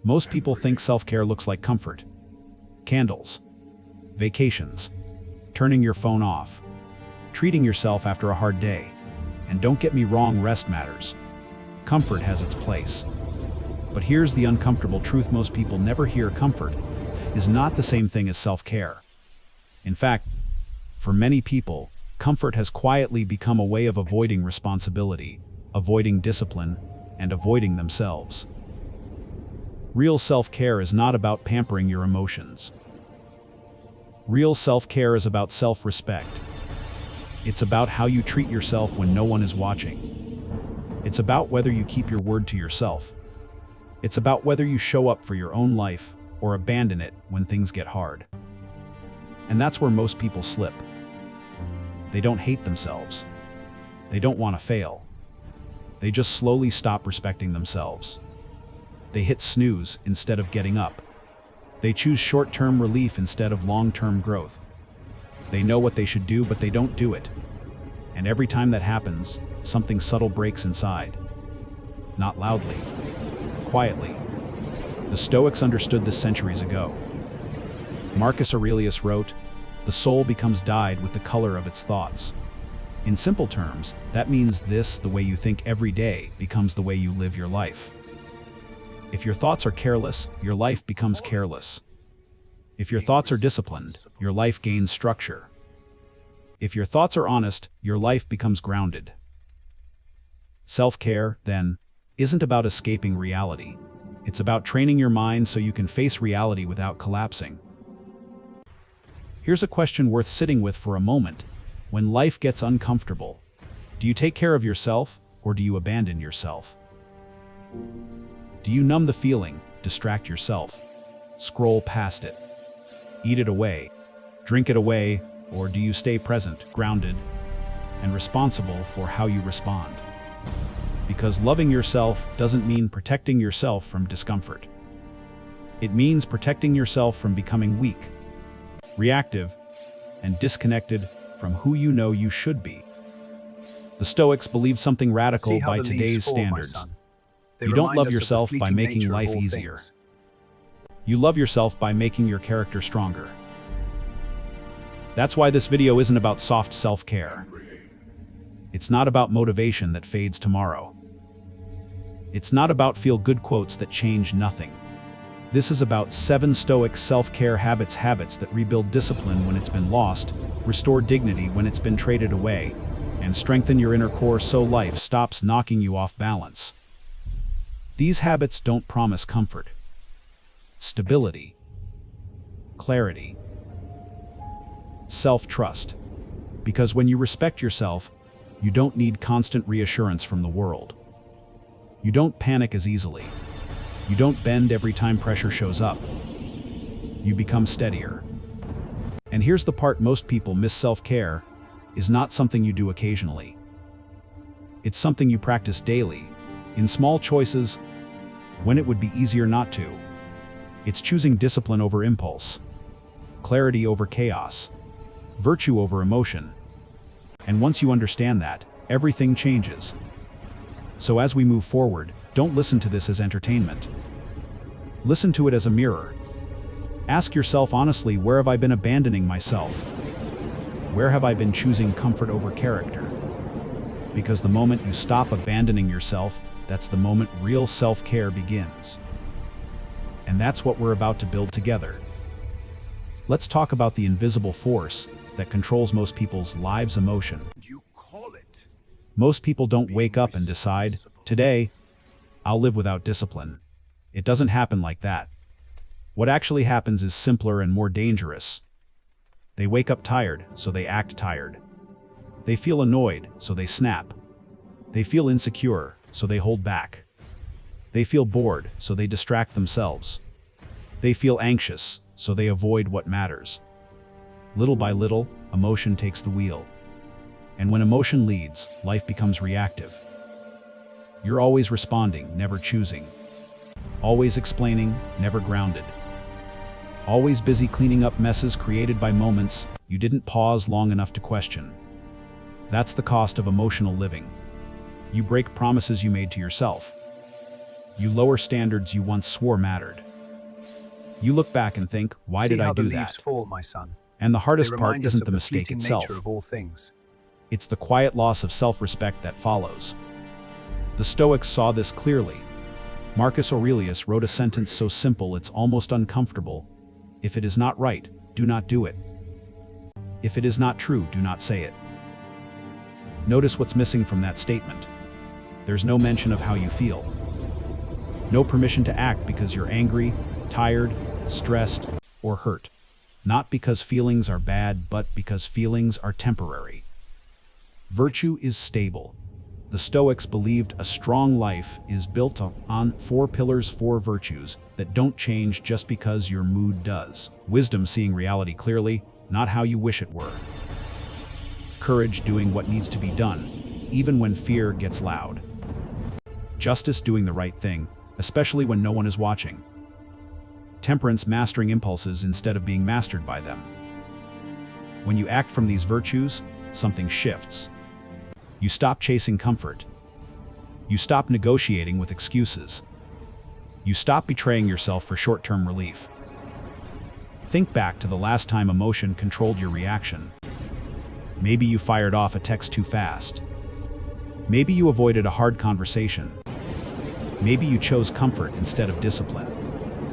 Most people think self-care looks like comfort. Candles, vacations, turning your phone off, treating yourself after a hard day. And don't get me wrong, rest matters. Comfort has its place. But here's the uncomfortable truth most people never hear: comfort is not the same thing as self-care. In fact, for many people, comfort has quietly become a way of avoiding responsibility, avoiding discipline, and avoiding themselves. Real self-care is not about pampering your emotions. Real self-care is about self-respect. It's about how you treat yourself when no one is watching. It's about whether you keep your word to yourself. It's about whether you show up for your own life or abandon it when things get hard. And that's where most people slip. They don't hate themselves. They don't want to fail. They just slowly stop respecting themselves. They hit snooze instead of getting up. They choose short-term relief instead of long-term growth. They know what they should do, but they don't do it. And every time that happens, something subtle breaks inside. Not loudly, quietly. The Stoics understood this centuries ago. Marcus Aurelius wrote, "The soul becomes dyed with the color of its thoughts." In simple terms, that means this: the way you think every day becomes the way you live your life. If your thoughts are careless, your life becomes careless. If your thoughts are disciplined, your life gains structure. If your thoughts are honest, your life becomes grounded. Self-care, then, isn't about escaping reality. It's about training your mind so you can face reality without collapsing. Here's a question worth sitting with for a moment. When life gets uncomfortable, do you take care of yourself, or do you abandon yourself? Do you numb the feeling, distract yourself, scroll past it, eat it away, drink it away, or do you stay present, grounded, and responsible for how you respond? Because loving yourself doesn't mean protecting yourself from discomfort. It means protecting yourself from becoming weak, reactive, and disconnected from who you know you should be. The Stoics believe something radical by today's standards. You don't love yourself by making life easier. You love yourself by making your character stronger. That's why this video isn't about soft self-care. It's not about motivation that fades tomorrow. It's not about feel-good quotes that change nothing. This is about 7 Stoic self-care habits that rebuild discipline when it's been lost, restore dignity when it's been traded away, and strengthen your inner core so life stops knocking you off balance. These habits don't promise comfort, stability, clarity, self-trust. Because when you respect yourself, you don't need constant reassurance from the world. You don't panic as easily. You don't bend every time pressure shows up. You become steadier. And here's the part most people miss: self-care is not something you do occasionally. It's something you practice daily, in small choices, when it would be easier not to. It's choosing discipline over impulse, clarity over chaos, virtue over emotion. And once you understand that, everything changes. So as we move forward, don't listen to this as entertainment. Listen to it as a mirror. Ask yourself honestly, where have I been abandoning myself? Where have I been choosing comfort over character? Because the moment you stop abandoning yourself, that's the moment real self-care begins. And that's what we're about to build together. Let's talk about the invisible force that controls most people's lives: emotion. Most people don't wake up and decide, today, I'll live without discipline. It doesn't happen like that. What actually happens is simpler and more dangerous. They wake up tired, so they act tired. They feel annoyed, so they snap. They feel insecure, so they hold back. They feel bored, so they distract themselves. They feel anxious, so they avoid what matters. Little by little, emotion takes the wheel. And when emotion leads, life becomes reactive. You're always responding, never choosing. Always explaining, never grounded. Always busy cleaning up messes created by moments you didn't pause long enough to question. That's the cost of emotional living. You break promises you made to yourself. You lower standards you once swore mattered. You look back and think, why did I do that? See how the leaves fall, my son. And the They hardest part remind us isn't of the mistake fleeting itself. nature of all things. It's the quiet loss of self-respect that follows. The Stoics saw this clearly. Marcus Aurelius wrote a sentence so simple it's almost uncomfortable. If it is not right, do not do it. If it is not true, do not say it. Notice what's missing from that statement. There's no mention of how you feel. No permission to act because you're angry, tired, stressed, or hurt. Not because feelings are bad, but because feelings are temporary. Virtue is stable. The Stoics believed a strong life is built on 4 pillars, 4 virtues that don't change just because your mood does. Wisdom, seeing reality clearly, not how you wish it were. Courage, doing what needs to be done, even when fear gets loud. Justice, doing the right thing, especially when no one is watching. Temperance, mastering impulses instead of being mastered by them. When you act from these virtues, something shifts. You stop chasing comfort. You stop negotiating with excuses. You stop betraying yourself for short-term relief. Think back to the last time emotion controlled your reaction. Maybe you fired off a text too fast. Maybe you avoided a hard conversation. Maybe you chose comfort instead of discipline.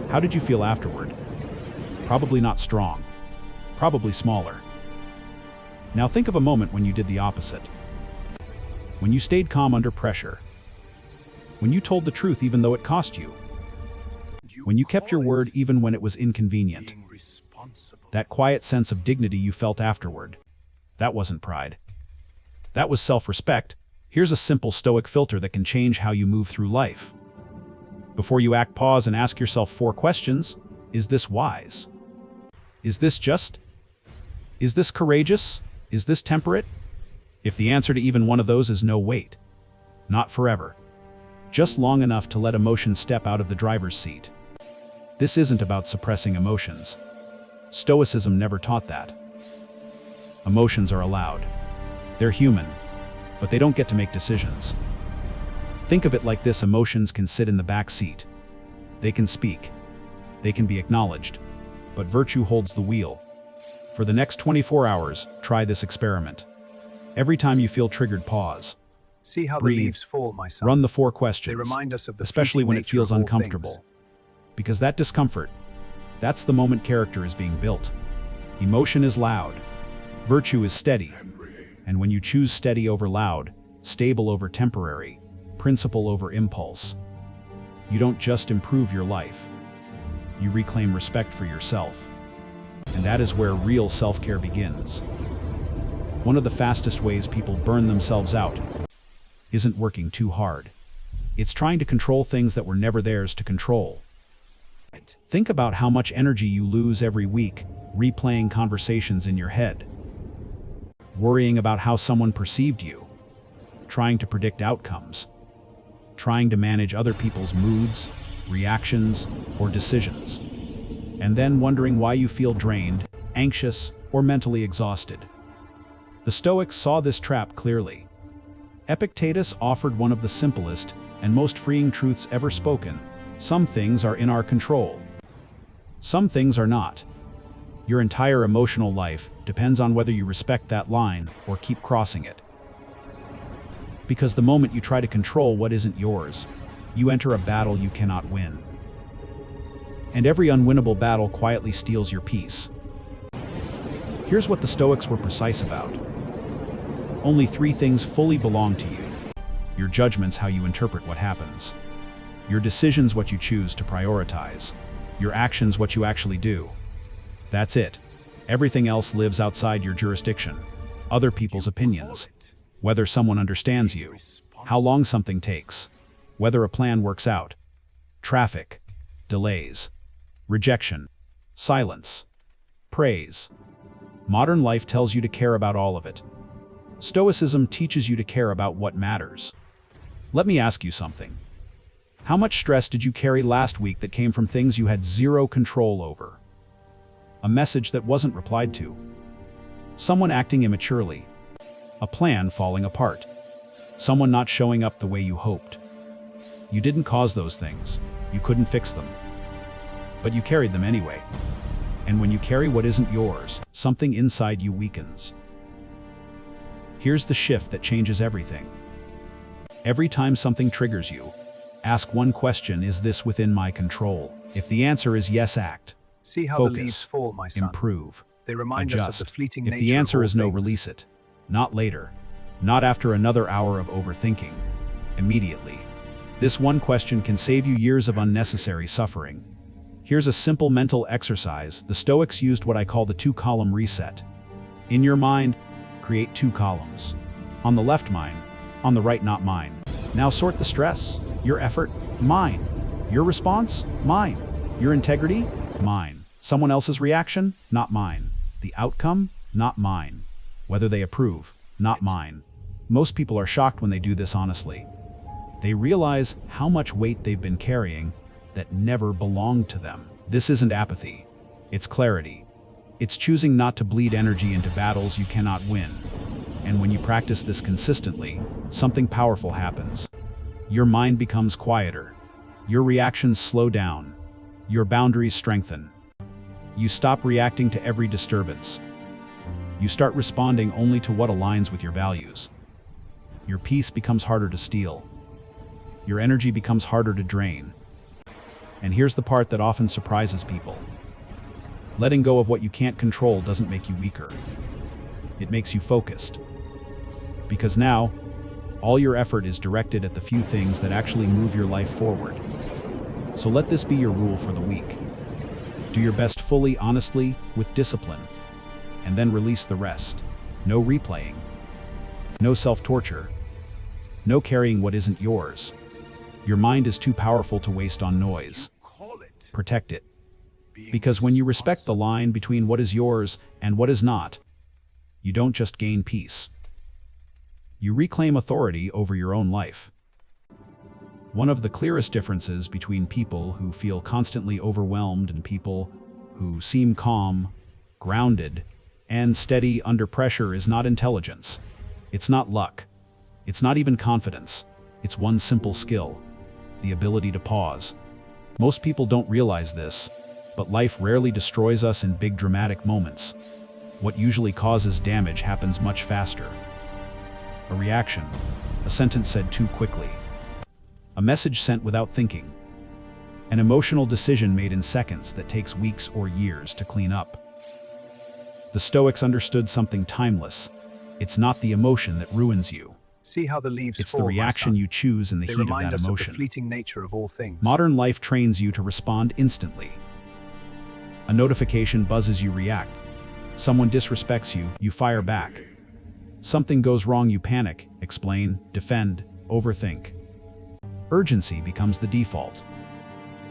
How did you feel afterward? Probably not strong. Probably smaller. Now think of a moment when you did the opposite. When you stayed calm under pressure. When you told the truth even though it cost you. When you kept your word even when it was inconvenient. That quiet sense of dignity you felt afterward. That wasn't pride. That was self-respect. Here's a simple Stoic filter that can change how you move through life. Before you act, pause and ask yourself 4 questions. Is this wise? Is this just? Is this courageous? Is this temperate? If the answer to even one of those is no, wait. Not forever. Just long enough to let emotion step out of the driver's seat. This isn't about suppressing emotions. Stoicism never taught that. Emotions are allowed. They're human, but they don't get to make decisions. Think of it like this: emotions can sit in the back seat. They can speak. They can be acknowledged. But virtue holds the wheel. For the next 24 hours, try this experiment. Every time you feel triggered, pause. See how Breathe. the leaves fall, my son. Run the 4 questions. They remind us of the especially when it nature feels of all uncomfortable. things. Because that discomfort, that's the moment character is being built. Emotion is loud. Virtue is steady. And when you choose steady over loud, stable over temporary, principle over impulse, you don't just improve your life. You reclaim respect for yourself. And that is where real self-care begins. One of the fastest ways people burn themselves out isn't working too hard. It's trying to control things that were never theirs to control. Think about how much energy you lose every week replaying conversations in your head, worrying about how someone perceived you, trying to predict outcomes, trying to manage other people's moods, reactions, or decisions, and then wondering why you feel drained, anxious, or mentally exhausted. The Stoics saw this trap clearly. Epictetus offered one of the simplest and most freeing truths ever spoken. Some things are in our control. Some things are not. Your entire emotional life depends on whether you respect that line or keep crossing it. Because the moment you try to control what isn't yours, you enter a battle you cannot win. And every unwinnable battle quietly steals your peace. Here's what the Stoics were precise about. Only 3 things fully belong to you. Your judgments, how you interpret what happens. Your decisions, what you choose to prioritize. Your actions, what you actually do. That's it. Everything else lives outside your jurisdiction. Other people's opinions. Whether someone understands you. How long something takes. Whether a plan works out. Traffic. Delays. Rejection. Silence. Praise. Modern life tells you to care about all of it. Stoicism teaches you to care about what matters. Let me ask you something. How much stress did you carry last week that came from things you had zero control over? A message that wasn't replied to. Someone acting immaturely. A plan falling apart. Someone not showing up the way you hoped. You didn't cause those things. You couldn't fix them. But you carried them anyway. And when you carry what isn't yours, something inside you weakens. Here's the shift that changes everything. Every time something triggers you, ask one question: is this within my control? If the answer is yes, act. See how Focus. the leaves fall, my son. Improve. They remind us Adjust. of the fleeting If nature the answer of all is no, things. release it. Not later. Not after another hour of overthinking. Immediately. This one question can save you years of unnecessary suffering. Here's a simple mental exercise. The Stoics used what I call the two-column reset. In your mind, create two columns. On the left, mine. On the right, not mine. Now sort the stress. Your effort, mine. Your response, mine. Your integrity, mine. Someone else's reaction, not mine. The outcome, not mine. Whether they approve, not mine. Most people are shocked when they do this honestly. They realize how much weight they've been carrying that never belonged to them. This isn't apathy. It's clarity. It's choosing not to bleed energy into battles you cannot win. And when you practice this consistently, something powerful happens. Your mind becomes quieter. Your reactions slow down. Your boundaries strengthen. You stop reacting to every disturbance. You start responding only to what aligns with your values. Your peace becomes harder to steal. Your energy becomes harder to drain. And here's the part that often surprises people. Letting go of what you can't control doesn't make you weaker. It makes you focused. Because now, all your effort is directed at the few things that actually move your life forward. So let this be your rule for the week. Do your best fully, honestly, with discipline. And then release the rest. No replaying. No self-torture. No carrying what isn't yours. Your mind is too powerful to waste on noise. Protect it. Because when you respect the line between what is yours and what is not, you don't just gain peace. You reclaim authority over your own life. One of the clearest differences between people who feel constantly overwhelmed and people who seem calm, grounded, and steady under pressure is not intelligence. It's not luck. It's not even confidence. It's one simple skill: the ability to pause. Most people don't realize this, but life rarely destroys us in big dramatic moments. What usually causes damage happens much faster. A reaction, a sentence said too quickly, a message sent without thinking, an emotional decision made in seconds that takes weeks or years to clean up. The Stoics understood something timeless. It's not the emotion that ruins you. See how the leaves It's fall, the my reaction son. you choose in the They heat of remind that us of the emotion. fleeting nature of all things. Modern life trains you to respond instantly. A notification buzzes, you react. Someone disrespects you, you fire back. Something goes wrong, you panic, explain, defend, overthink. Urgency becomes the default.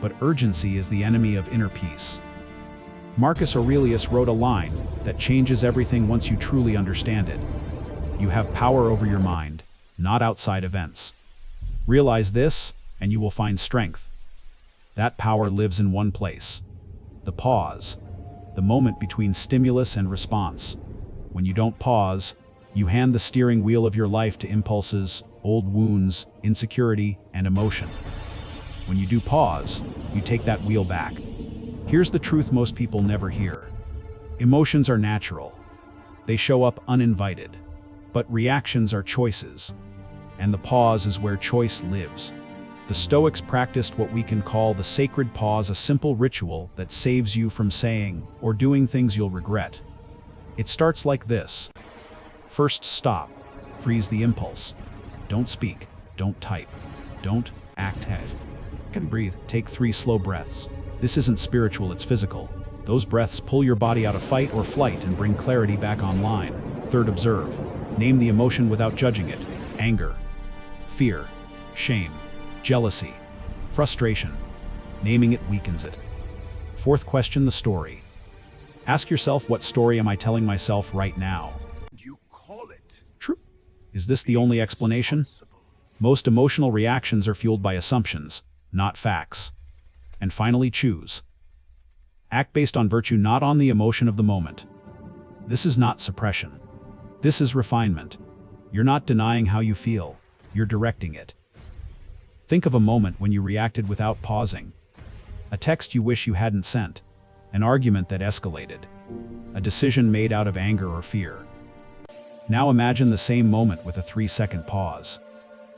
But urgency is the enemy of inner peace. Marcus Aurelius wrote a line that changes everything once you truly understand it. You have power over your mind, not outside events. Realize this, and you will find strength. That power lives in one place: the pause, the moment between stimulus and response. When you don't pause, you hand the steering wheel of your life to impulses, old wounds, insecurity, and emotion. When you do pause, you take that wheel back. Here's the truth most people never hear. Emotions are natural. They show up uninvited. But reactions are choices. And the pause is where choice lives. The Stoics practiced what we can call the sacred pause, a simple ritual that saves you from saying or doing things you'll regret. It starts like this. First, stop. Freeze the impulse. Don't speak. Don't type. Don't act heavy. Can breathe. Take 3 slow breaths. This isn't spiritual, it's physical. Those breaths pull your body out of fight or flight and bring clarity back online. Third, observe. Name the emotion without judging it. Anger, fear, shame, jealousy, frustration. Naming it weakens it. Fourth, question the story. Ask yourself, what story am I telling myself right now? You call it True. Is this the only explanation? Most emotional reactions are fueled by assumptions, not facts. And finally, choose. Act based on virtue, not on the emotion of the moment. This is not suppression. This is refinement. You're not denying how you feel. You're directing it. Think of a moment when you reacted without pausing. A text you wish you hadn't sent. An argument that escalated. A decision made out of anger or fear. Now imagine the same moment with a 3-second pause.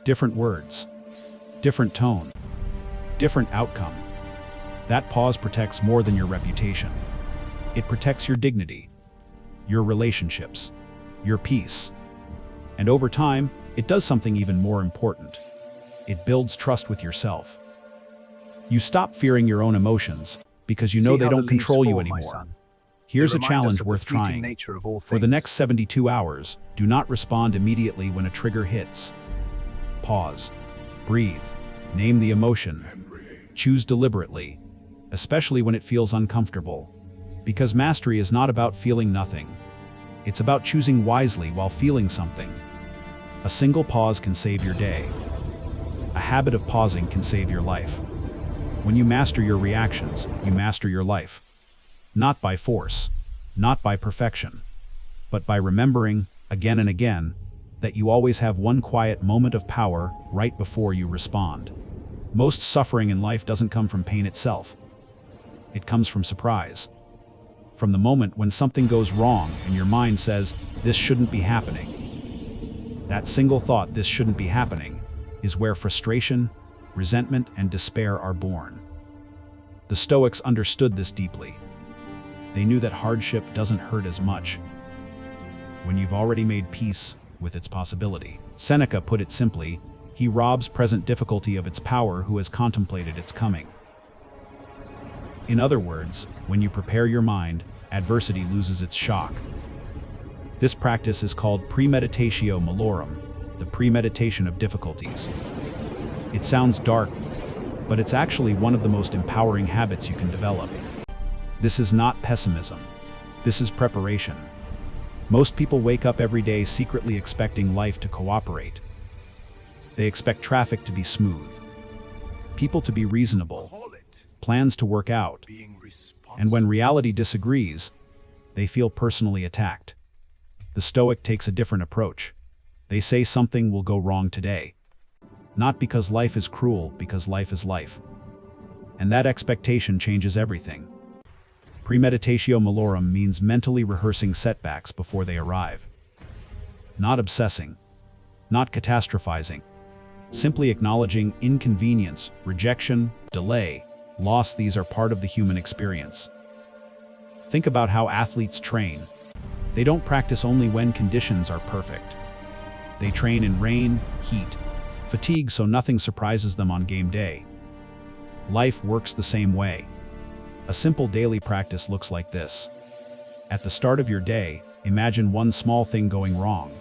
Different words. Different tone. Different outcome. That pause protects more than your reputation. It protects your dignity, your relationships, your peace. And over time, it does something even more important. It builds trust with yourself. You stop fearing your own emotions because you know they don't control you anymore. Here's a challenge worth trying. For the next 72 hours, do not respond immediately when a trigger hits. Pause. Breathe. Name the emotion. Choose deliberately, especially when it feels uncomfortable. Because mastery is not about feeling nothing. It's about choosing wisely while feeling something. A single pause can save your day. A habit of pausing can save your life. When you master your reactions, you master your life. Not by force, not by perfection, but by remembering, again and again, that you always have one quiet moment of power right before you respond. Most suffering in life doesn't come from pain itself. It comes from surprise. From the moment when something goes wrong and your mind says, "This shouldn't be happening." That single thought, "This shouldn't be happening," is where frustration, resentment, and despair are born. The Stoics understood this deeply. They knew that hardship doesn't hurt as much when you've already made peace with its possibility. Seneca put it simply, "He robs present difficulty of its power who has contemplated its coming." In other words, when you prepare your mind, adversity loses its shock. This practice is called premeditatio malorum, the premeditation of difficulties. It sounds dark, but it's actually one of the most empowering habits you can develop. This is not pessimism. This is preparation. Most people wake up every day secretly expecting life to cooperate. They expect traffic to be smooth, people to be reasonable, plans to work out, and when reality disagrees, they feel personally attacked. The Stoic takes a different approach. They say something will go wrong today. Not because life is cruel, because life is life. And that expectation changes everything. Premeditatio malorum means mentally rehearsing setbacks before they arrive. Not obsessing, not catastrophizing, simply acknowledging inconvenience, rejection, delay, loss. These are part of the human experience. Think about how athletes train. They don't practice only when conditions are perfect. They train in rain, heat, fatigue, so nothing surprises them on game day. Life works the same way. A simple daily practice looks like this. At the start of your day, imagine one small thing going wrong.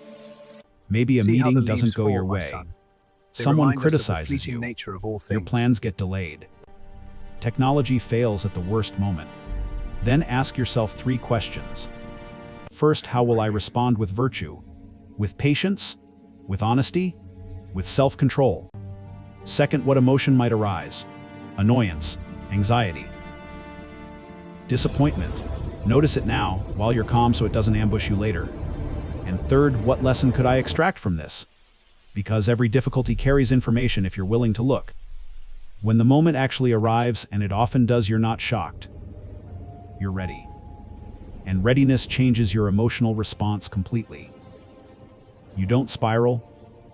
Maybe a meeting doesn't go your way. Someone criticizes you. Your plans get delayed. Technology fails at the worst moment. Then ask yourself 3 questions. First, how will I respond with virtue? With patience? With honesty? With self-control? Second, what emotion might arise? Annoyance, anxiety, disappointment. Notice it now, while you're calm, so it doesn't ambush you later. And third, what lesson could I extract from this? Because every difficulty carries information if you're willing to look. When the moment actually arrives, and it often does, you're not shocked. You're ready. And readiness changes your emotional response completely. You don't spiral.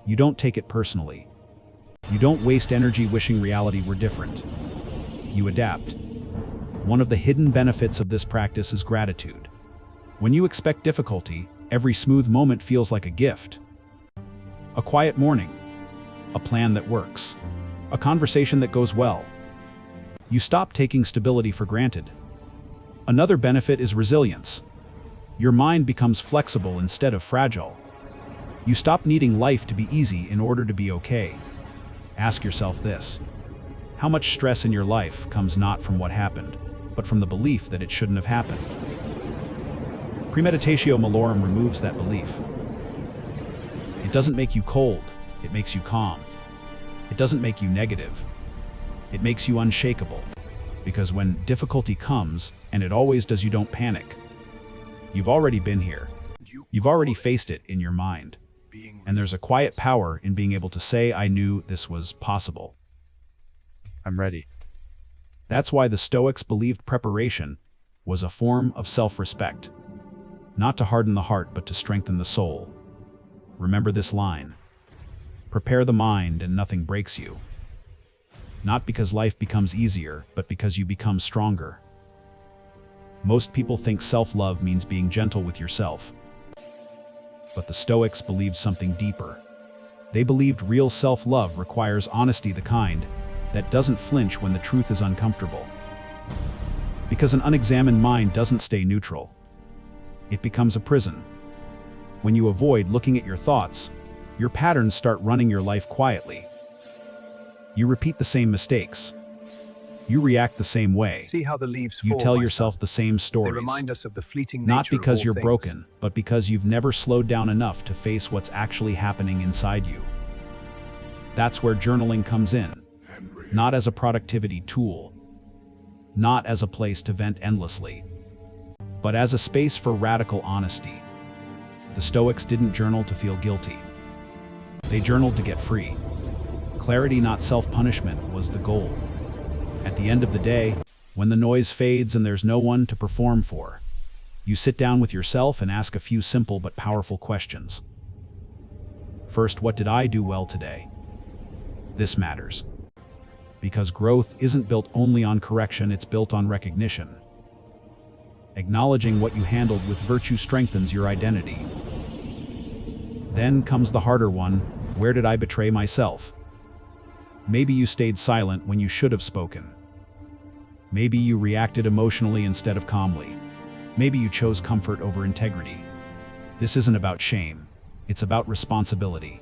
You don't take it personally. You don't waste energy wishing reality were different. You adapt. One of the hidden benefits of this practice is gratitude. When you expect difficulty, every smooth moment feels like a gift. A quiet morning, a plan that works, a conversation that goes well. You stop taking stability for granted. Another benefit is resilience. Your mind becomes flexible instead of fragile. You stop needing life to be easy in order to be okay. Ask yourself this: how much stress in your life comes not from what happened, but from the belief that it shouldn't have happened? Premeditatio malorum removes that belief. It doesn't make you cold, it makes you calm. It doesn't make you negative. It makes you unshakable. Because when difficulty comes, and it always does, you don't panic. You've already been here. You've already faced it in your mind. And there's a quiet power in being able to say, "I knew this was possible." I'm ready. That's why the Stoics believed preparation was a form of self-respect, not to harden the heart but to strengthen the soul. Remember this line: prepare the mind and nothing breaks you. Not because life becomes easier, but because you become stronger. Most people think self-love means being gentle with yourself. But the Stoics believed something deeper. They believed real self-love requires honesty, the kind that doesn't flinch when the truth is uncomfortable. Because an unexamined mind doesn't stay neutral. It becomes a prison. When you avoid looking at your thoughts, your patterns start running your life quietly. You repeat the same mistakes. You react the same way. See how the leaves You fall, tell my yourself son. the same They stories. remind us of the fleeting Not nature of because all you're things. broken, but because you've never slowed down enough to face what's actually happening inside you. That's where journaling comes in. Not as a productivity tool, not as a place to vent endlessly, but as a space for radical honesty. The Stoics didn't journal to feel guilty. They journaled to get free. Clarity, not self-punishment, was the goal. At the end of the day, when the noise fades and there's no one to perform for, you sit down with yourself and ask a few simple but powerful questions. First, what did I do well today? This matters. Because growth isn't built only on correction, it's built on recognition. Acknowledging what you handled with virtue strengthens your identity. Then comes the harder one: where did I betray myself? Maybe you stayed silent when you should have spoken. Maybe you reacted emotionally instead of calmly. Maybe you chose comfort over integrity. This isn't about shame, it's about responsibility.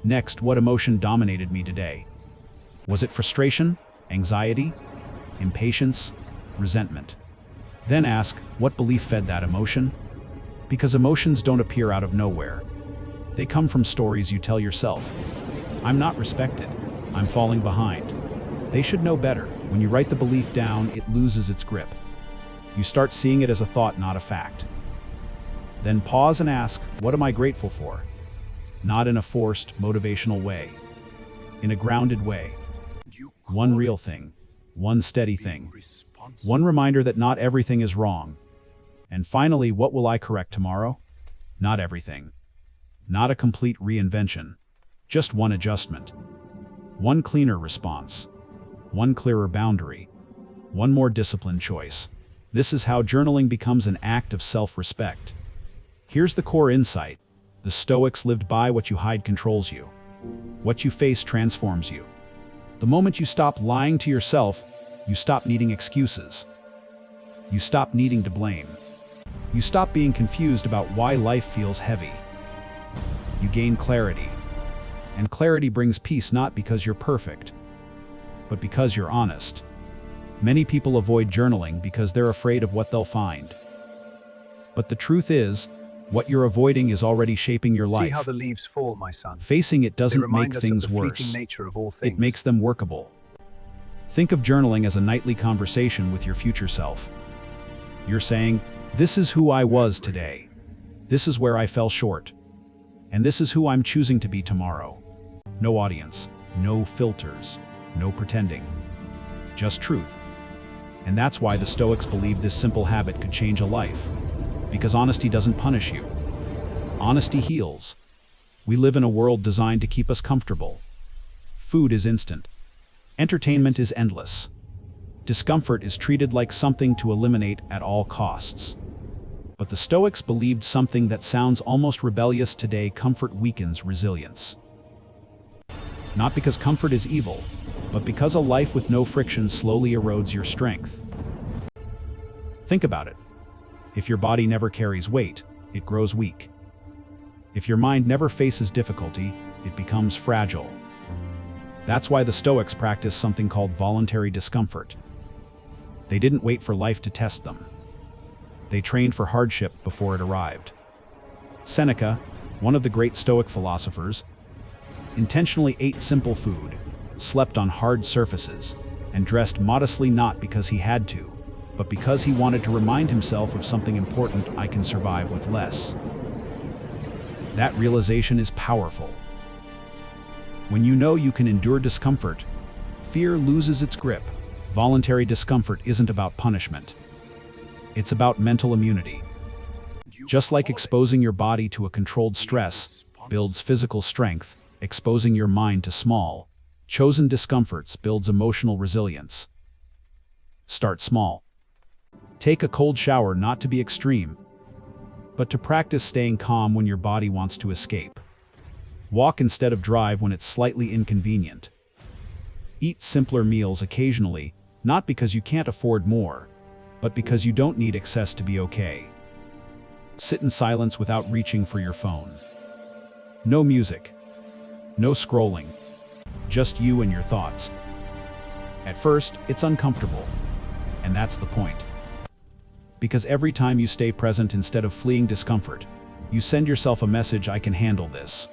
Next, what emotion dominated me today? Was it frustration, anxiety, impatience, resentment? Then ask, what belief fed that emotion? Because emotions don't appear out of nowhere. They come from stories you tell yourself. I'm not respected. I'm falling behind. They should know better. When you write the belief down, it loses its grip. You start seeing it as a thought, not a fact. Then pause and ask, what am I grateful for? Not in a forced, motivational way. In a grounded way. One real thing. One steady thing. One reminder that not everything is wrong. And finally, what will I correct tomorrow? Not everything. Not a complete reinvention. Just one adjustment. One cleaner response. One clearer boundary. One more disciplined choice. This is how journaling becomes an act of self-respect. Here's the core insight. The Stoics lived by: what you hide controls you. What you face transforms you. The moment you stop lying to yourself, you stop needing excuses. You stop needing to blame. You stop being confused about why life feels heavy. You gain clarity. And clarity brings peace, not because you're perfect, but because you're honest. Many people avoid journaling because they're afraid of what they'll find. But the truth is, what you're avoiding is already shaping your life. See how the leaves fall, my son. Facing it They doesn't remind make us things of the worse. fleeting nature of all things. It makes them workable. Think of journaling as a nightly conversation with your future self. You're saying, this is who I was today. This is where I fell short. And this is who I'm choosing to be tomorrow. No audience, no filters, no pretending. Just truth. And that's why the Stoics believed this simple habit could change a life. Because honesty doesn't punish you. Honesty heals. We live in a world designed to keep us comfortable. Food is instant. Entertainment is endless. Discomfort is treated like something to eliminate at all costs. But the Stoics believed something that sounds almost rebellious today: comfort weakens resilience. Not because comfort is evil, but because a life with no friction slowly erodes your strength. Think about it. If your body never carries weight, it grows weak. If your mind never faces difficulty, it becomes fragile. That's why the Stoics practiced something called voluntary discomfort. They didn't wait for life to test them. They trained for hardship before it arrived. Seneca, one of the great Stoic philosophers, intentionally ate simple food, slept on hard surfaces, and dressed modestly, not because he had to, but because he wanted to remind himself of something important: I can survive with less. That realization is powerful. When you know you can endure discomfort, fear loses its grip, voluntary discomfort isn't about punishment. It's about mental immunity. Just like exposing your body to a controlled stress builds physical strength, exposing your mind to small, chosen discomforts builds emotional resilience. Start small. Take a cold shower not to be extreme, but to practice staying calm when your body wants to escape. Walk instead of drive when it's slightly inconvenient. Eat simpler meals occasionally, not because you can't afford more, but because you don't need excess to be okay. Sit in silence without reaching for your phone. No music. No scrolling. Just you and your thoughts. At first, it's uncomfortable. And that's the point. Because every time you stay present instead of fleeing discomfort, you send yourself a message: I can handle this.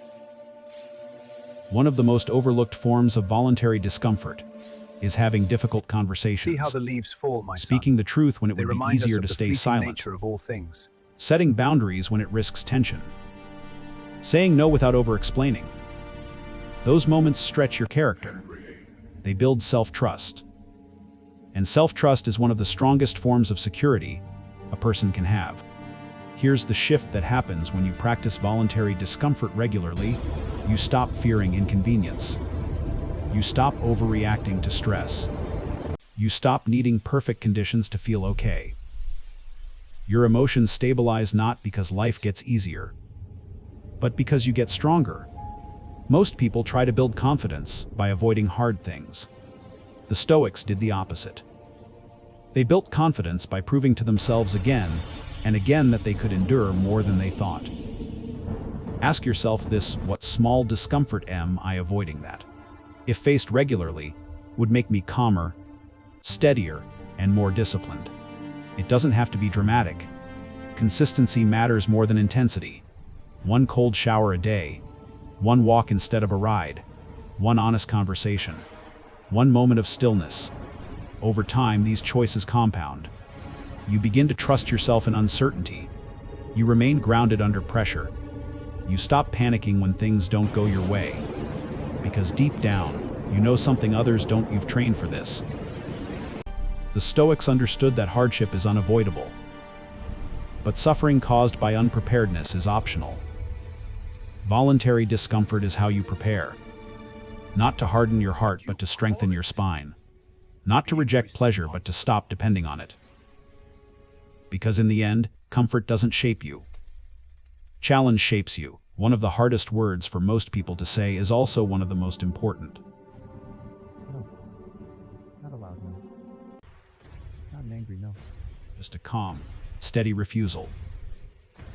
One of the most overlooked forms of voluntary discomfort is having difficult conversations. See how the leaves fall, my son. Speaking the truth when it They would be remind us easier of to the stay fleeting silent. nature of all things. Setting boundaries when it risks tension. Saying no without over-explaining. Those moments stretch your character. They build self-trust. And self-trust is one of the strongest forms of security a person can have. Here's the shift that happens when you practice voluntary discomfort regularly. You stop fearing inconvenience. You stop overreacting to stress. You stop needing perfect conditions to feel okay. Your emotions stabilize not because life gets easier, but because you get stronger. Most people try to build confidence by avoiding hard things. The Stoics did the opposite. They built confidence by proving to themselves again and again that they could endure more than they thought. Ask yourself this: what small discomfort am I avoiding that, if faced regularly, would make me calmer, steadier, and more disciplined? It doesn't have to be dramatic. Consistency matters more than intensity. One cold shower a day, one walk instead of a ride, one honest conversation, one moment of stillness. Over time, these choices compound. You begin to trust yourself in uncertainty. You remain grounded under pressure. You stop panicking when things don't go your way. Because deep down, you know something others don't. You've trained for this. The Stoics understood that hardship is unavoidable. But suffering caused by unpreparedness is optional. Voluntary discomfort is how you prepare. Not to harden your heart, but to strengthen your spine. Not to reject pleasure, but to stop depending on it. Because in the end, comfort doesn't shape you. Challenge shapes you. One of the hardest words for most people to say is also one of the most important. No. Not allowed, no. Not an angry no. Just a calm, steady refusal.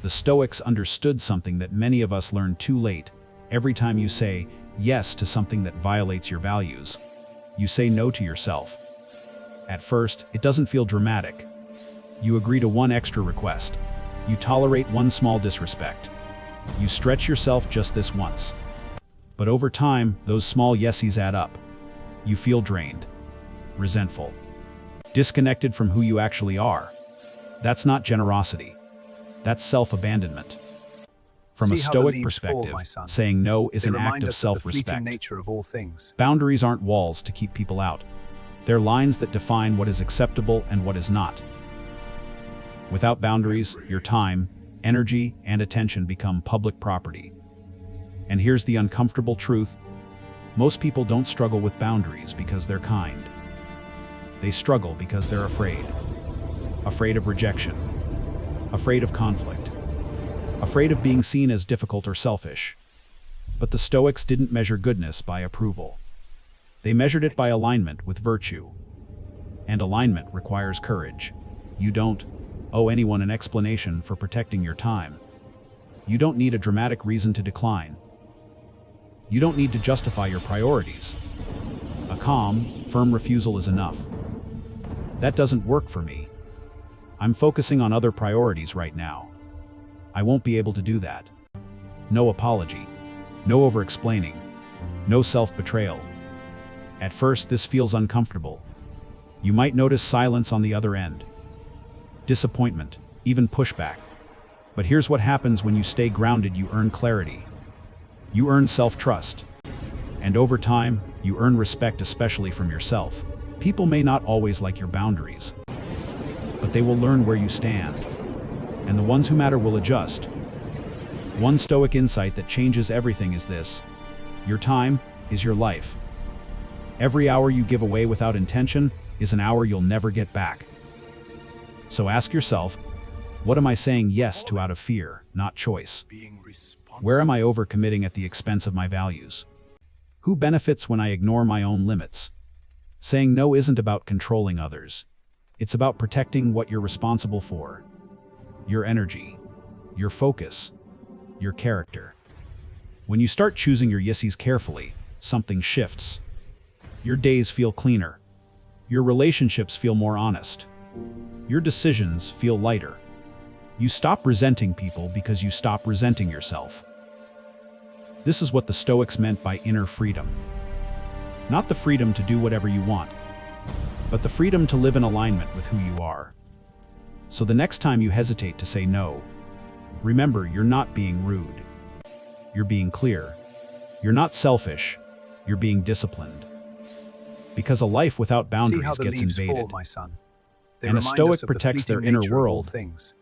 The Stoics understood something that many of us learn too late. Every time you say yes to something that violates your values, you say no to yourself. At first, it doesn't feel dramatic. You agree to one extra request. You tolerate one small disrespect. You stretch yourself just this once. But over time, those small yesies add up. You feel drained, resentful, disconnected from who you actually are. That's not generosity. That's self-abandonment. From a See how the Stoic leaves fall, perspective, my son. saying no is They an remind act of us the fleeting self-respect. nature of all things. Boundaries aren't walls to keep people out. They're lines that define what is acceptable and what is not. Without boundaries, your time, energy, and attention become public property. And here's the uncomfortable truth: most people don't struggle with boundaries because they're kind. They struggle because they're afraid. Afraid of rejection. Afraid of conflict. Afraid of being seen as difficult or selfish. But the Stoics didn't measure goodness by approval. They measured it by alignment with virtue. And alignment requires courage. You don't owe anyone an explanation for protecting your time. You don't need a dramatic reason to decline. You don't need to justify your priorities. A calm, firm refusal is enough. That doesn't work for me. I'm focusing on other priorities right now. I won't be able to do that. No apology. No over-explaining. No self-betrayal. At first, this feels uncomfortable. You might notice silence on the other end. Disappointment, even pushback. But here's what happens when you stay grounded: you earn clarity. You earn self-trust. And over time, You earn respect, especially from yourself. People may not always like your boundaries, but they will learn where you stand, and the ones who matter will adjust. One Stoic insight that changes everything is this: your time is your life. Every hour you give away without intention is an hour you'll never get back. So ask yourself, what am I saying yes to out of fear, not choice? Where am I overcommitting at the expense of my values? Who benefits when I ignore my own limits? Saying no isn't about controlling others. It's about protecting what you're responsible for. Your energy, your focus, your character. When you start choosing your yeses carefully, something shifts. Your days feel cleaner. Your relationships feel more honest. Your decisions feel lighter. You stop resenting people because you stop resenting yourself. This is what the Stoics meant by inner freedom. Not the freedom to do whatever you want, but the freedom to live in alignment with who you are. So the next time you hesitate to say no, remember, you're not being rude. You're being clear. You're not selfish. You're being disciplined. Because a life without boundaries gets invaded. My son. And a Stoic protects their inner world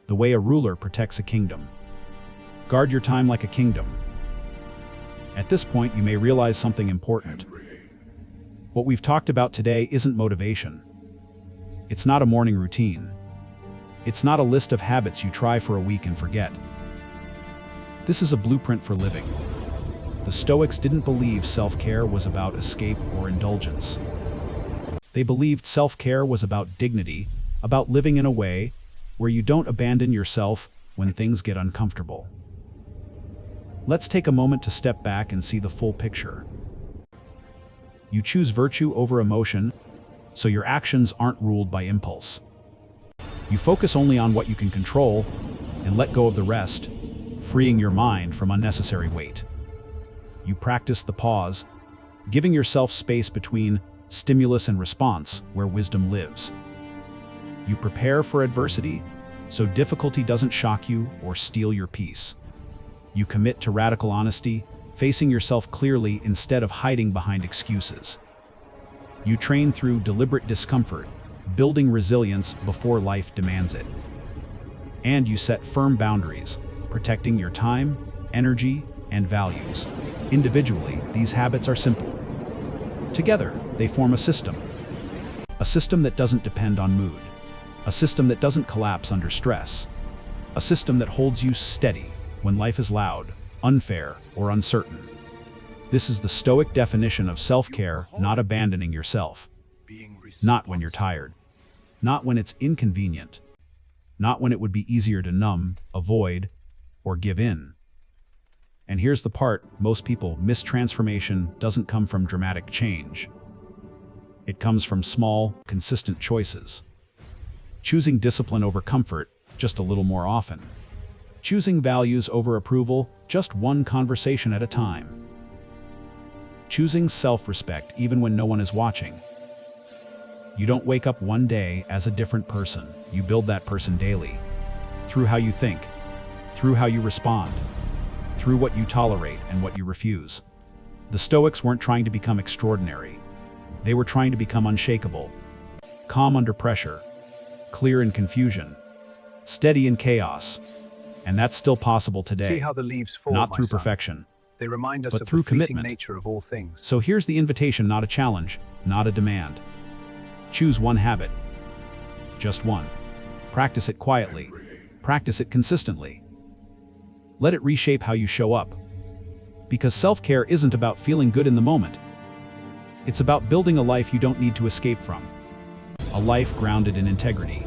the way a ruler protects a kingdom. Guard your time like a kingdom. At this point, you may realize something important. What we've talked about today isn't motivation. It's not a morning routine. It's not a list of habits you try for a week and forget. This is a blueprint for living. The Stoics didn't believe self-care was about escape or indulgence. They believed self-care was about dignity, about living in a way where you don't abandon yourself when things get uncomfortable. Let's take a moment to step back and see the full picture. You choose virtue over emotion, so your actions aren't ruled by impulse. You focus only on what you can control and let go of the rest, freeing your mind from unnecessary weight. You practice the pause, giving yourself space between stimulus and response where wisdom lives. You prepare for adversity, so difficulty doesn't shock you or steal your peace. You commit to radical honesty, facing yourself clearly instead of hiding behind excuses. You train through deliberate discomfort, building resilience before life demands it. And you set firm boundaries, protecting your time, energy, and values. Individually, these habits are simple. Together, they form a system. A system that doesn't depend on mood. A system that doesn't collapse under stress. A system that holds you steady when life is loud, unfair, or uncertain. This is the Stoic definition of self-care, not abandoning yourself. Not when you're tired. Not when it's inconvenient. Not when it would be easier to numb, avoid, or give in. And here's the part most people miss: transformation doesn't come from dramatic change. It comes from small, consistent choices. Choosing discipline over comfort just a little more often. Choosing values over approval just one conversation at a time. Choosing self-respect even when no one is watching. You don't wake up one day as a different person. You build that person daily. Through how you think, through how you respond, through what you tolerate and what you refuse. The Stoics weren't trying to become extraordinary. They were trying to become unshakable, calm under pressure, clear in confusion, steady in chaos. And that's still possible today. See how the leaves fall, not my through son. perfection, They remind us but of through the fleeting commitment. nature of all things. So here's the invitation, not a challenge, not a demand. Choose one habit. Just one. Practice it quietly. Practice it consistently. Let it reshape how you show up. Because self-care isn't about feeling good in the moment. It's about building a life you don't need to escape from. A life grounded in integrity.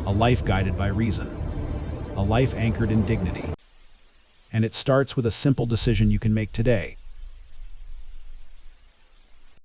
A life guided by reason. A life anchored in dignity. And it starts with a simple decision you can make today.